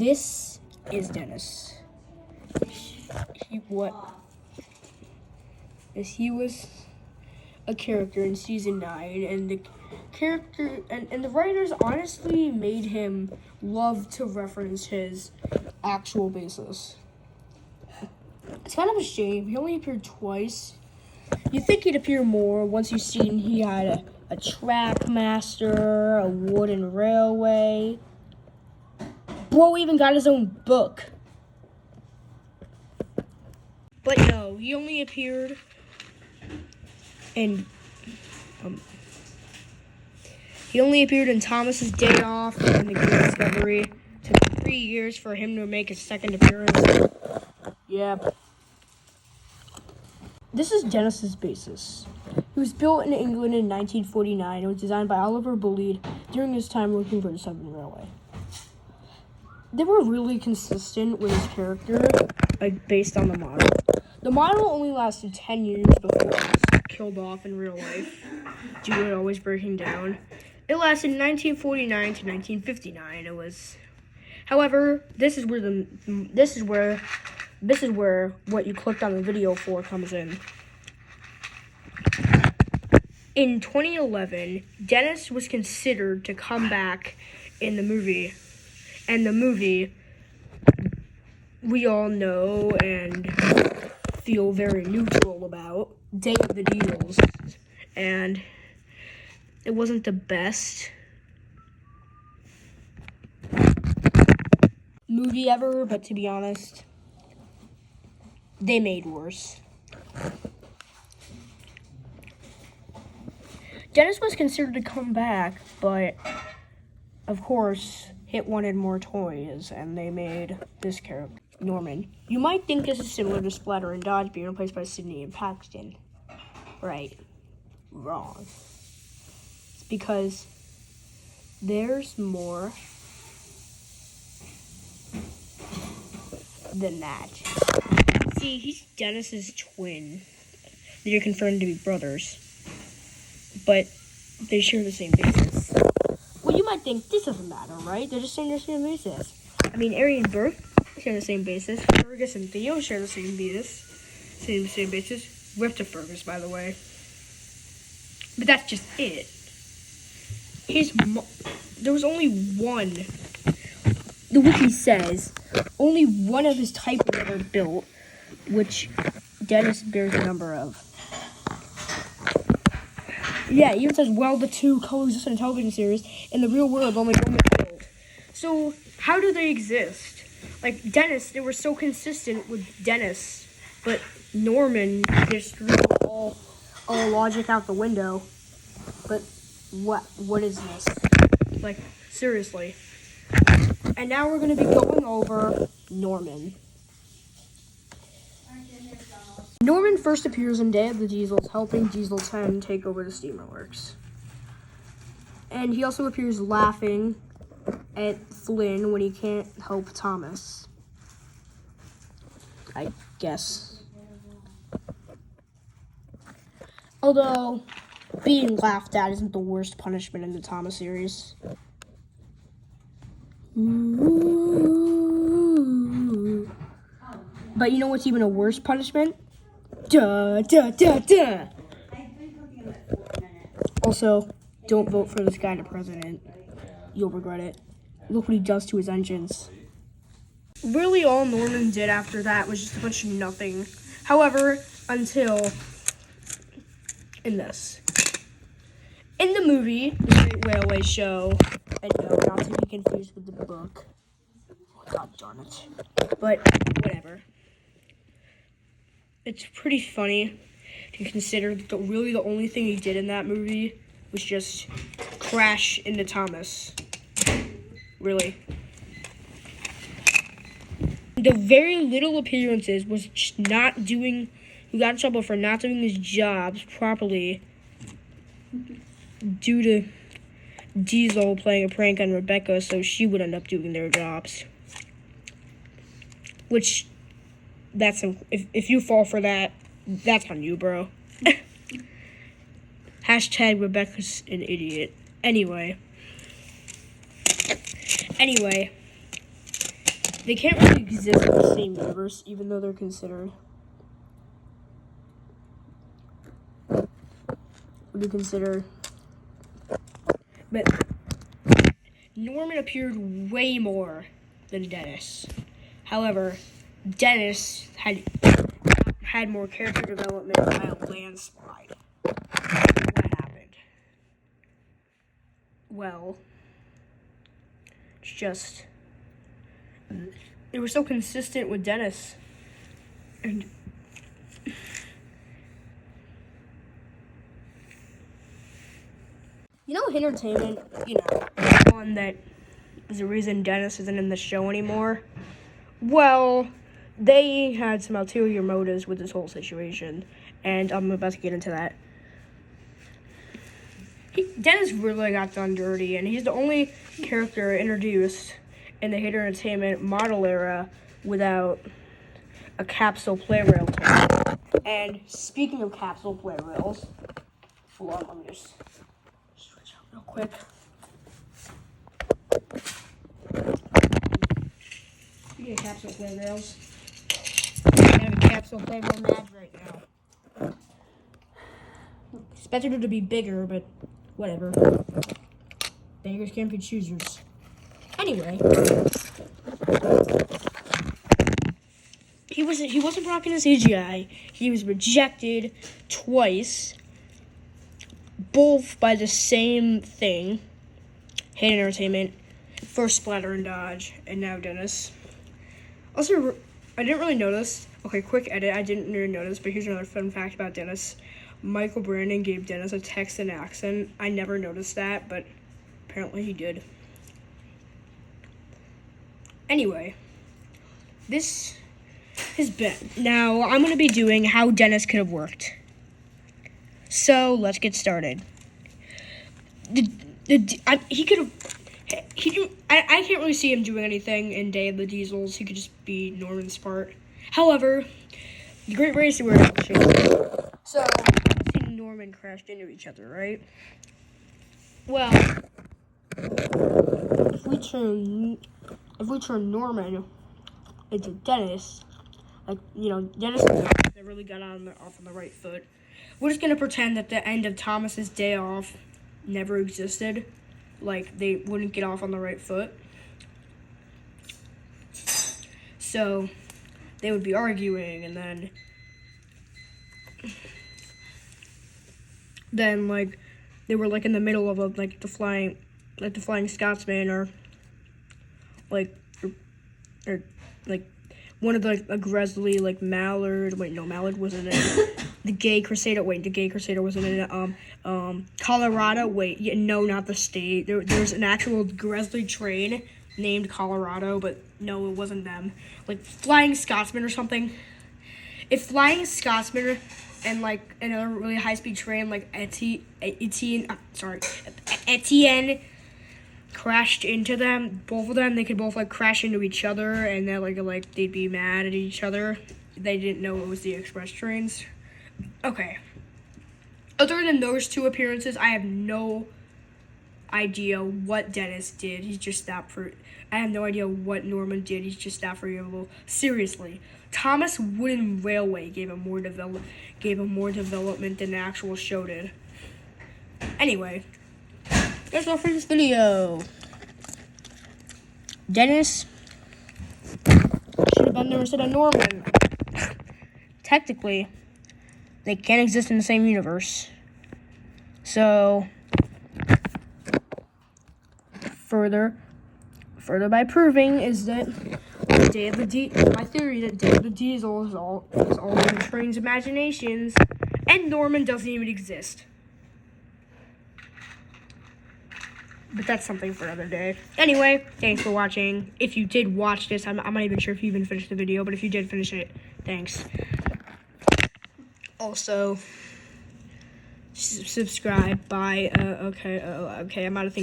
This is Dennis. He was a character in season 9, and the character and the writers honestly made him love to reference his actual basis. It's kind of a shame. He only appeared twice. You'd think he'd appear more once you've seen he had a track master, a wooden railway. Bro even got his own book. But no, he only appeared in Thomas's Day Off and The Great Discovery. It took 3 years for him to make his second appearance. Yep. This is Dennis's basis. He was built in England in 1949 and was designed by Oliver Bulleid during his time working for the Southern Railway. They were really consistent with his character, based on the model. The model only lasted 10 years before it was killed off in real life due to it always breaking down. It lasted 1949 to 1959. However, this is where what you clicked on the video for comes in. In 2011, Dennis was considered to come back in the movie. And the movie, we all know and feel very neutral about, Day of the Diesels. And it wasn't the best movie ever, but to be honest, they made worse. Dennis was considered to come back, but of course, Hit wanted more toys, and they made this character, Norman. You might think this is similar to Splatter and Dodge being replaced by Sydney and Paxton. Right. Wrong. It's because there's more than that. See, he's Dennis's twin. They're confirmed to be brothers, but they share the same basis. Well, you might think this doesn't matter, right? They're just saying the same basis. I mean, Ari and Bert share the same basis. Fergus and Theo share the same basis. Same basis. Rip to Fergus, by the way. But that's just it. There was only one. The wiki says only one of his type was ever built, which Dennis bears the number of. Yeah, it even says, well, the two coexist in a television series. In the real world, only one was built. So, how do they exist? Like, Dennis, they were so consistent with Dennis. But Norman just threw all logic out the window. But what is this? Like, seriously. And now we're going to be going over Norman. Norman first appears in Day of the Diesels, helping Diesel 10 take over the Steamer Works. And he also appears laughing at Flynn when he can't help Thomas. I guess. Although, being laughed at isn't the worst punishment in the Thomas series. But you know what's even a worse punishment? Duh, duh, duh, duh. Also, don't vote for this guy to president. You'll regret it. Look what he does to his engines. Really, all Norman did after that was just a bunch of nothing. However, until in this. In the movie, The Great Railway Show, and no, not to be confused with the book. God darn it. But, whatever. It's pretty funny to consider that really the only thing he did in that movie was just crash into Thomas. Really. The very little appearances was just not doing... He got in trouble for not doing his jobs properly due to Diesel playing a prank on Rebecca, so she would end up doing their jobs. Which... if you fall for that, that's on you, bro. Hashtag Rebecca's an idiot. Anyway, they can't really exist in the same universe, even though they're considered. Would you consider? But Norman appeared way more than Dennis. However, Dennis had more character development by a landslide. What happened? Well, it's just they were so consistent with Dennis, and Entertainment, one that is the reason Dennis isn't in the show anymore. Well, they had some ulterior motives with this whole situation, and I'm about to get into that. Dennis really got done dirty, and he's the only character introduced in the Hit Entertainment model era without a capsule play rail toy. And speaking of capsule play rails, hold on, let me just switch out real quick. Speaking of capsule play rails, I have a capsule play rail mad right now. Expected it to be bigger, but whatever. Beggars can't be choosers. Anyway, he wasn't rocking his CGI. He was rejected twice, both by the same thing, Hit Entertainment, first Splatter and Dodge, and now Dennis. Also, I didn't really notice. Okay, quick edit. I didn't really notice, but here's another fun fact about Dennis. Michael Brandon gave Dennis a Texan accent. I never noticed that, but apparently he did. Anyway, this has been. Now, I'm going to be doing how Dennis could have worked. So, let's get started. He could have. I can't really see him doing anything in Day of the Diesels. He could just be Norman's part. However, the Great Race were so he and Norman crashed into each other, right? Well, if we turn Norman into Dennis, Dennis that really got off on the right foot. We're just gonna pretend that the end of Thomas's day off never existed. Like, they wouldn't get off on the right foot. So they would be arguing, and then like they were like in the middle of the Flying Scotsman, or one of a Grizzly, like Mallard. Wait, no, Mallard wasn't in it. The Gay Crusader. Wait, the Gay Crusader wasn't in it. Colorado. Wait, yeah, no, not the state. There's an actual Grizzly train named Colorado, but no, it wasn't them. Like Flying Scotsman or something. If Flying Scotsman and like another really high-speed train like Etienne crashed into them, both of them, they could both like crash into each other, and then like they'd be mad at each other. They didn't know it was the express trains. Okay. Other than those two appearances, I have no idea what Dennis did. He's just that I have no idea what Norman did. He's just that forgivable. Seriously, Thomas Wooden Railway gave him more development than the actual show did. Anyway, that's all for this video. Dennis should have been there instead of Norman. Technically, they can't exist in the same universe. So, further by proving is that my theory that Day of the Diesel is all in the train's imaginations, and Norman doesn't even exist. But that's something for another day. Anyway, thanks for watching. If you did watch this, I'm not even sure if you even finished the video, but if you did finish it, thanks. Also, subscribe. Bye. Okay, I'm out of things.